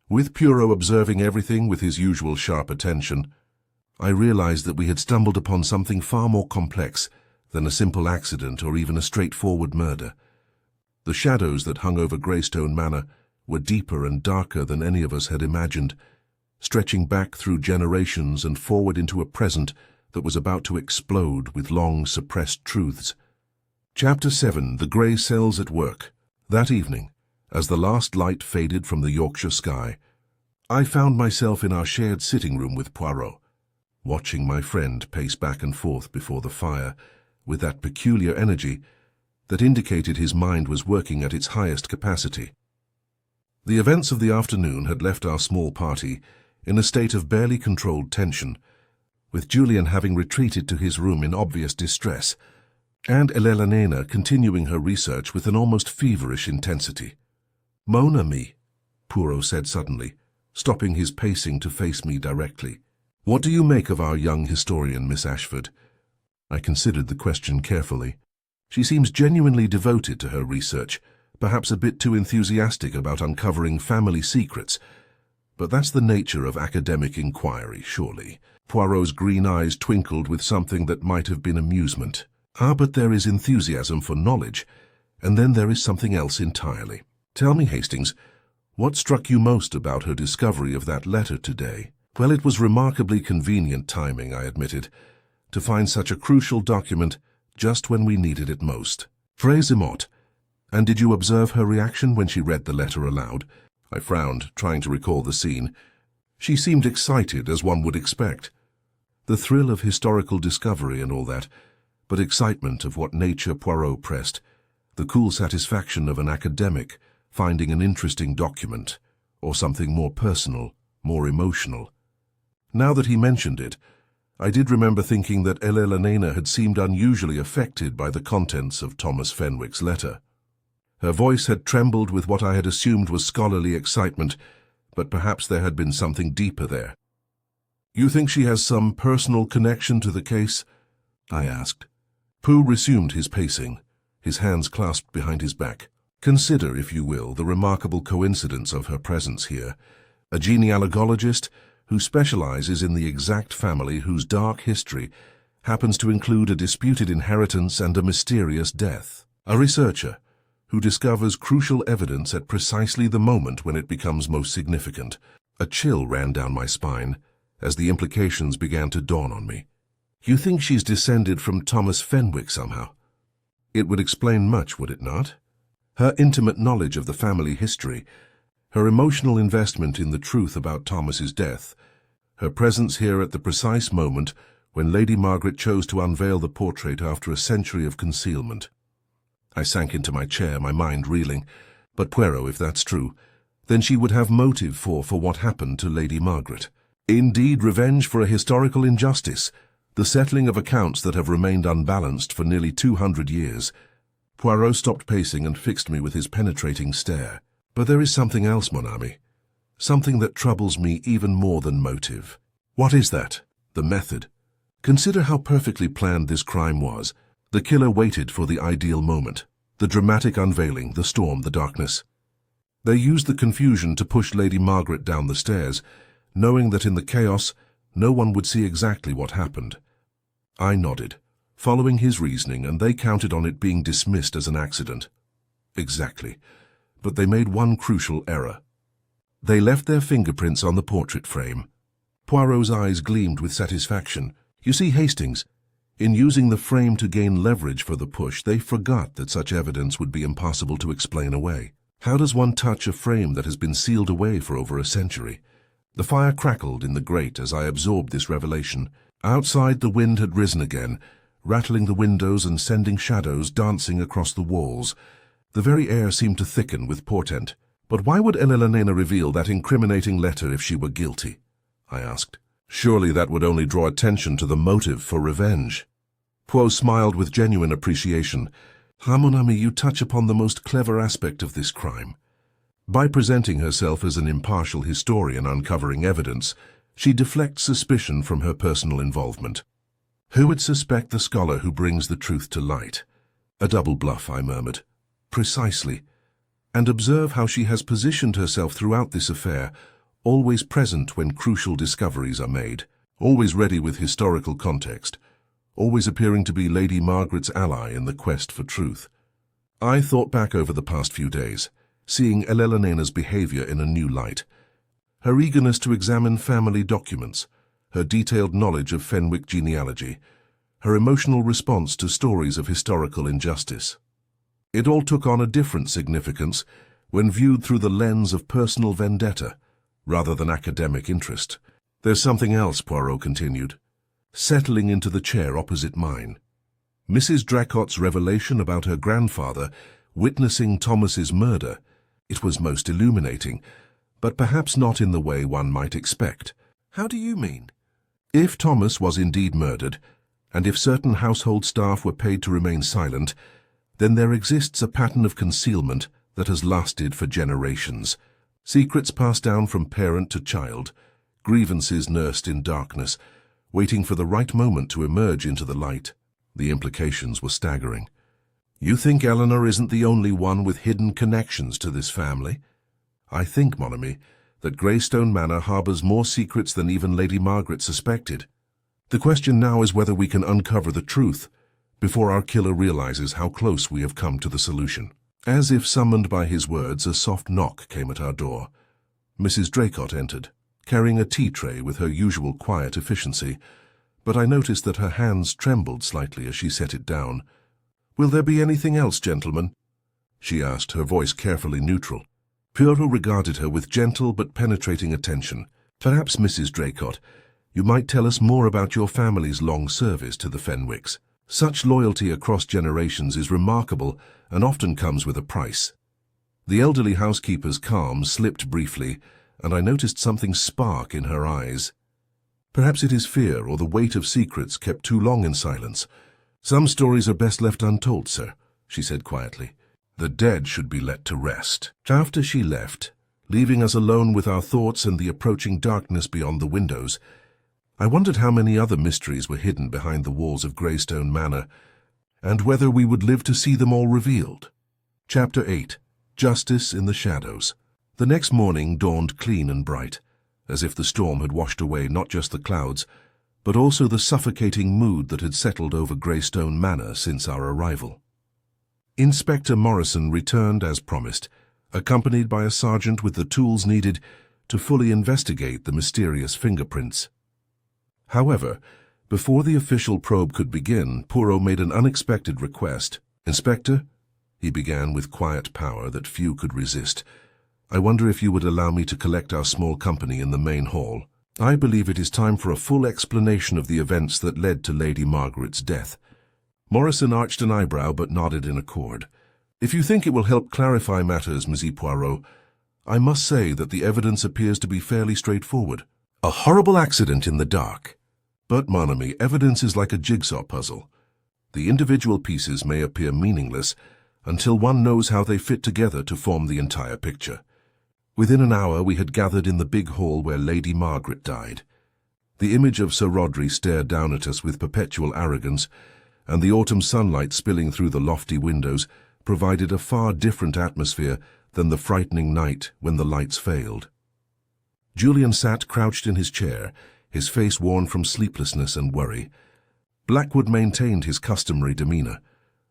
with Poirot observing everything with his usual sharp attention, I realized that we had stumbled upon something far more complex than a simple accident or even a straightforward murder. The shadows that hung over Greystone Manor were deeper and darker than any of us had imagined, stretching back through generations and forward into a present that was about to explode with long suppressed truths. Chapter 7. The Grey Cells at Work. That evening, as the last light faded from the Yorkshire sky, I found myself in our shared sitting room with Poirot, watching my friend pace back and forth before the fire with that peculiar energy that indicated his mind was working at its highest capacity. The events of the afternoon had left our small party in a state of barely controlled tension, with Julian having retreated to his room in obvious distress, and Elena continuing her research with an almost feverish intensity. Mon ami, Poirot said suddenly, stopping his pacing to face me directly. What do you make of our young historian, Miss Ashford? I considered the question carefully. She seems genuinely devoted to her research, perhaps a bit too enthusiastic about uncovering family secrets, But that's the nature of academic inquiry, surely. Poirot's green eyes twinkled with something that might have been amusement. Ah, but there is enthusiasm for knowledge, and then there is something else entirely. Tell me, Hastings, what struck you most about her discovery of that letter today? Well, it was remarkably convenient timing, I admitted, to find such a crucial document just when we needed it most. Très émote. And did you observe her reaction when she read the letter aloud? I frowned, trying to recall the scene. She seemed excited, as one would expect. The thrill of historical discovery and all that, but excitement of what nature Poirot pressed, the cool satisfaction of an academic finding an interesting document, or something more personal, more emotional. Now that he mentioned it, I did remember thinking that Elena had seemed unusually affected by the contents of Thomas Fenwick's letter. Her voice had trembled with what I had assumed was scholarly excitement, but perhaps there had been something deeper there. "You think she has some personal connection to the case?" I asked. Pooh resumed his pacing, his hands clasped behind his back. "Consider, if you will, the remarkable coincidence of her presence here. A genealogist who specializes in the exact family whose dark history happens to include a disputed inheritance and a mysterious death. A researcher who discovers crucial evidence at precisely the moment when it becomes most significant." A chill ran down my spine as the implications began to dawn on me. "You think she's descended from Thomas Fenwick somehow? It would explain much, would it not? Her intimate knowledge of the family history, her emotional investment in the truth about Thomas's death, her presence here at the precise moment when Lady Margaret chose to unveil the portrait after a century of concealment." I sank into my chair, my mind reeling. But Poirot, if that's true, then she would have motive for what happened to Lady Margaret. Indeed, revenge for a historical injustice, the settling of accounts that have remained unbalanced for nearly 200 years. Poirot stopped pacing and fixed me with his penetrating stare. "But there is something else, mon ami. Something that troubles me even more than motive." "What is that?" "The method. Consider how perfectly planned this crime was. The killer waited for the ideal moment, the dramatic unveiling, the storm, the darkness. They used the confusion to push Lady Margaret down the stairs, knowing that in the chaos no one would see exactly what happened." I nodded, following his reasoning, and they counted on it being dismissed as an accident. Exactly. But they made one crucial error. They left their fingerprints on the portrait frame. Poirot's eyes gleamed with satisfaction. "You see, Hastings, in using the frame to gain leverage for the push, they forgot that such evidence would be impossible to explain away. How does one touch a frame that has been sealed away for over a century?" The fire crackled in the grate as I absorbed this revelation. Outside, the wind had risen again, rattling the windows and sending shadows dancing across the walls. The very air seemed to thicken with portent. "But why would Elena reveal that incriminating letter if she were guilty?" I asked. "Surely that would only draw attention to the motive for revenge." Poirot smiled with genuine appreciation. "Ah, mon ami, you touch upon the most clever aspect of this crime. By presenting herself as an impartial historian uncovering evidence, she deflects suspicion from her personal involvement. Who would suspect the scholar who brings the truth to light?" "A double bluff," I murmured. "Precisely. And observe how she has positioned herself throughout this affair, always present when crucial discoveries are made, always ready with historical context, always appearing to be Lady Margaret's ally in the quest for truth." I thought back over the past few days, seeing Elena's behavior in a new light. Her eagerness to examine family documents, her detailed knowledge of Fenwick genealogy, her emotional response to stories of historical injustice. It all took on a different significance when viewed through the lens of personal vendetta, rather than academic interest. "There's something else," Poirot continued, settling into the chair opposite mine. "Mrs. Dracot's revelation about her grandfather witnessing Thomas's murder. It was most illuminating, but perhaps not in the way one might expect." "How do you mean?" "If Thomas was indeed murdered, and if certain household staff were paid to remain silent, then there exists a pattern of concealment that has lasted for generations. Secrets passed down from parent to child, grievances nursed in darkness, waiting for the right moment to emerge into the light." The implications were staggering. "You think Eleanor isn't the only one with hidden connections to this family?" "I think, mon ami, that Greystone Manor harbors more secrets than even Lady Margaret suspected. The question now is whether we can uncover the truth before our killer realizes how close we have come to the solution. As if summoned by his words, a soft knock came at our door. Mrs. Draycott entered, carrying a tea tray with her usual quiet efficiency, but I noticed that her hands trembled slightly as she set it down. "Will there be anything else, gentlemen?" she asked, her voice carefully neutral. Poirot regarded her with gentle but penetrating attention. "Perhaps, Mrs. Draycott, you might tell us more about your family's long service to the Fenwicks. Such loyalty across generations is remarkable and often comes with a price." The elderly housekeeper's calm slipped briefly, and I noticed something spark in her eyes. "Perhaps it is fear or the weight of secrets kept too long in silence. Some stories are best left untold, sir," she said quietly. "The dead should be let to rest." After she left, leaving us alone with our thoughts and the approaching darkness beyond the windows, I wondered how many other mysteries were hidden behind the walls of Greystone Manor, and whether we would live to see them all revealed. Chapter 8. Justice in the Shadows. The next morning dawned clean and bright, as if the storm had washed away not just the clouds, but also the suffocating mood that had settled over Greystone Manor since our arrival. Inspector Morrison returned as promised, accompanied by a sergeant with the tools needed to fully investigate the mysterious fingerprints. However, before the official probe could begin, Poirot made an unexpected request. "Inspector," he began with quiet power that few could resist, "I wonder if you would allow me to collect our small company in the main hall. I believe it is time for a full explanation of the events that led to Lady Margaret's death." Morrison arched an eyebrow but nodded in accord. "If you think it will help clarify matters, Monsieur Poirot, I must say that the evidence appears to be fairly straightforward. A horrible accident in the dark. But, mon ami, evidence is like a jigsaw puzzle. The individual pieces may appear meaningless until one knows how they fit together to form the entire picture. Within an hour we had gathered in the big hall where Lady Margaret died. The image of Sir Rodri stared down at us with perpetual arrogance, and the autumn sunlight spilling through the lofty windows provided a far different atmosphere than the frightening night when the lights failed. Julian sat crouched in his chair, his face worn from sleeplessness and worry. Blackwood maintained his customary demeanour,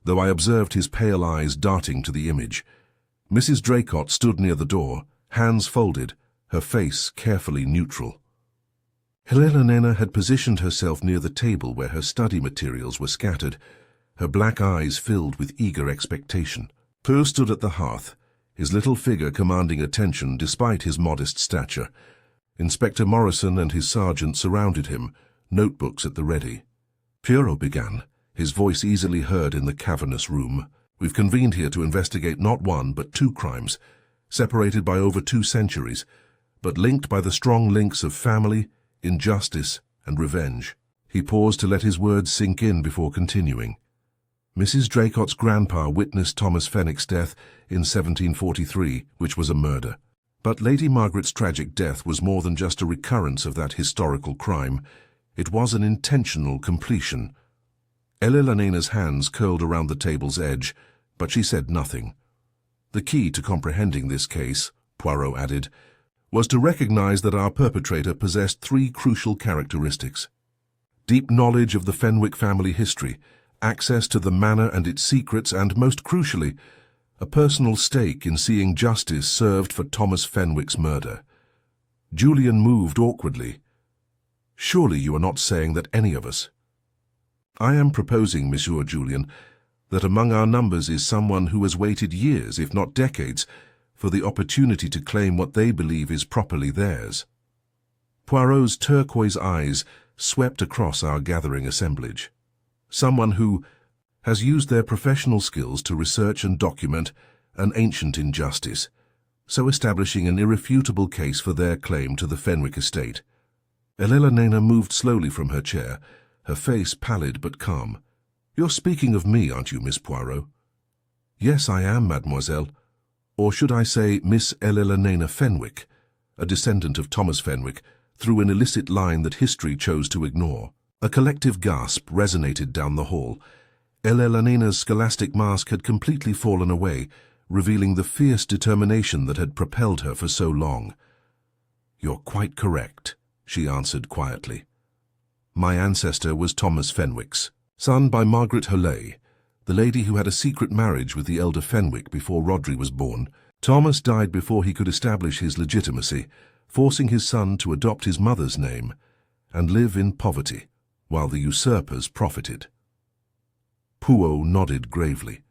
though I observed his pale eyes darting to the image. Mrs. Draycott stood near the door, hands folded, her face carefully neutral. Helena had positioned herself near the table where her study materials were scattered, her black eyes filled with eager expectation. Poe stood at the hearth, his little figure commanding attention despite his modest stature. Inspector Morrison and his sergeant surrounded him, notebooks at the ready. Poirot began, his voice easily heard in the cavernous room. "We've convened here to investigate not one but two crimes, separated by over 2 centuries, but linked by the strong links of family, injustice, and revenge." He paused to let his words sink in before continuing. "Mrs. Draycott's grandpa witnessed Thomas Fenwick's death in 1743, which was a murder. But Lady Margaret's tragic death was more than just a recurrence of that historical crime. It was an intentional completion." Elena's hands curled around the table's edge, but she said nothing. "The key to comprehending this case," Poirot added, "was to recognize that our perpetrator possessed 3 crucial characteristics: deep knowledge of the Fenwick family history, access to the manor and its secrets, and, most crucially, a personal stake in seeing justice served for Thomas Fenwick's murder." Julian moved awkwardly. "Surely you are not saying that any of us—" "I am proposing, Monsieur Julian, that among our numbers is someone who has waited years, if not decades, for the opportunity to claim what they believe is properly theirs." Poirot's turquoise eyes swept across our gathering assemblage. "Someone who has used their professional skills to research and document an ancient injustice, so establishing an irrefutable case for their claim to the Fenwick estate." Elena moved slowly from her chair, her face pallid but calm. "You're speaking of me, aren't you, Miss Poirot?" "Yes, I am, mademoiselle. Or should I say Miss Elena Fenwick, a descendant of Thomas Fenwick, through an illicit line that history chose to ignore." A collective gasp resonated down the hall. Elena's scholastic mask had completely fallen away, revealing the fierce determination that had propelled her for so long. "You're quite correct," she answered quietly. "My ancestor was Thomas Fenwick's, son by Margaret Holley, the lady who had a secret marriage with the elder Fenwick before Rodri was born. Thomas died before he could establish his legitimacy, forcing his son to adopt his mother's name and live in poverty, while the usurpers profited." Poirot nodded gravely.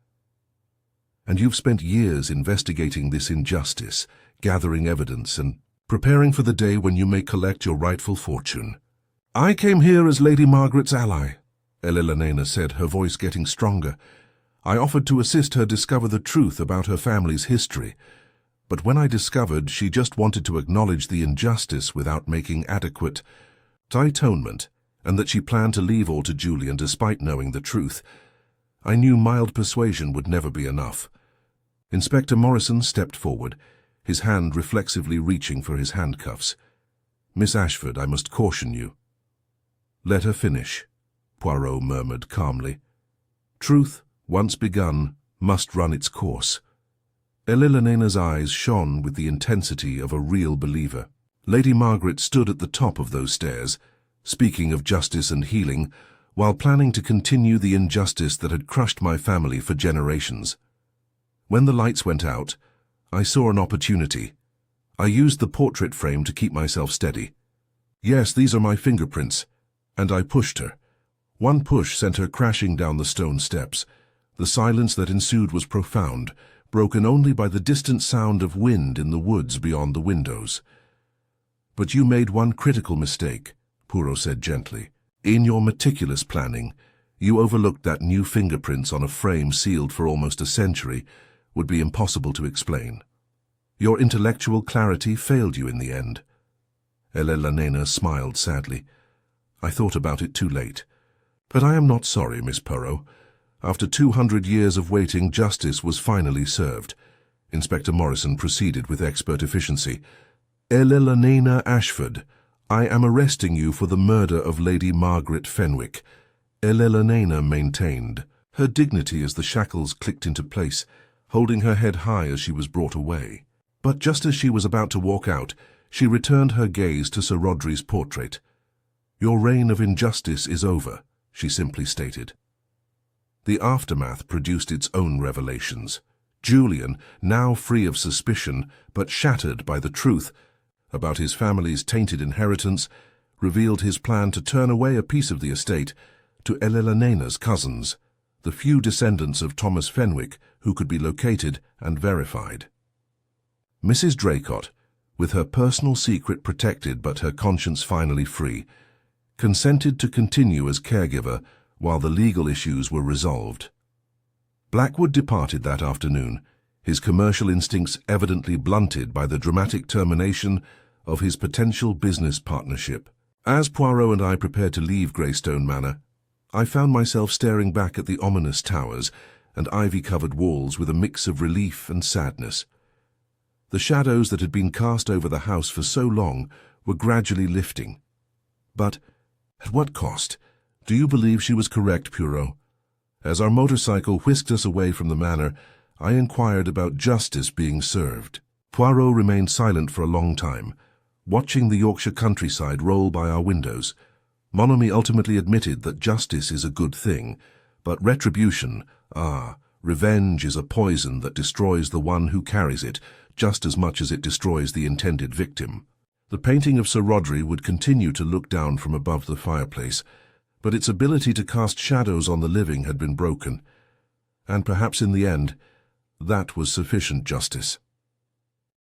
"And you've spent years investigating this injustice, gathering evidence and preparing for the day when you may collect your rightful fortune." "I came here as Lady Margaret's ally," Elena said, her voice getting stronger. "I offered to assist her discover the truth about her family's history, but when I discovered she just wanted to acknowledge the injustice without making adequate atonement, and that she planned to leave all to Julian despite knowing the truth, I knew mild persuasion would never be enough." Inspector Morrison stepped forward, his hand reflexively reaching for his handcuffs. "Miss Ashford, I must caution you." "Let her finish," Poirot murmured calmly. "Truth, once begun, must run its course." Elena's eyes shone with the intensity of a real believer. Lady Margaret stood at the top of those stairs, speaking of justice and healing, while planning to continue the injustice that had crushed my family for generations. When the lights went out, I saw an opportunity. I used the portrait frame to keep myself steady. "Yes, these are my fingerprints," and I pushed her. One push sent her crashing down the stone steps. The silence that ensued was profound, broken only by the distant sound of wind in the woods beyond the windows. "But you made one critical mistake," Poirot said gently. "In your meticulous planning, you overlooked that new fingerprints on a frame sealed for almost a century would be impossible to explain. Your intellectual clarity failed you in the end." Elena smiled sadly. "I thought about it too late. But I am not sorry, Miss Poirot. After 200 years of waiting, justice was finally served." Inspector Morrison proceeded with expert efficiency. "Elena Ashford, I am arresting you for the murder of Lady Margaret Fenwick." Elena maintained her dignity as the shackles clicked into place, holding her head high as she was brought away. But just as she was about to walk out, she returned her gaze to Sir Rodri's portrait. "Your reign of injustice is over," she simply stated. The aftermath produced its own revelations. Julian, now free of suspicion, but shattered by the truth about his family's tainted inheritance, revealed his plan to turn away a piece of the estate to Elena's cousins, the few descendants of Thomas Fenwick who could be located and verified. Mrs. Draycott, with her personal secret protected but her conscience finally free, consented to continue as caregiver while the legal issues were resolved. Blackwood departed that afternoon, his commercial instincts evidently blunted by the dramatic termination of his potential business partnership. As Poirot and I prepared to leave Greystone Manor, I found myself staring back at the ominous towers and ivy-covered walls with a mix of relief and sadness. The shadows that had been cast over the house for so long were gradually lifting. But at what cost? Do you believe she was correct, Poirot? As our motorcycle whisked us away from the manor, I inquired about justice being served. Poirot remained silent for a long time, watching the Yorkshire countryside roll by our windows. Mon ami ultimately admitted that justice is a good thing, but retribution, revenge is a poison that destroys the one who carries it just as much as it destroys the intended victim. The painting of Sir Rodri would continue to look down from above the fireplace, but its ability to cast shadows on the living had been broken, and perhaps in the end, that was sufficient justice.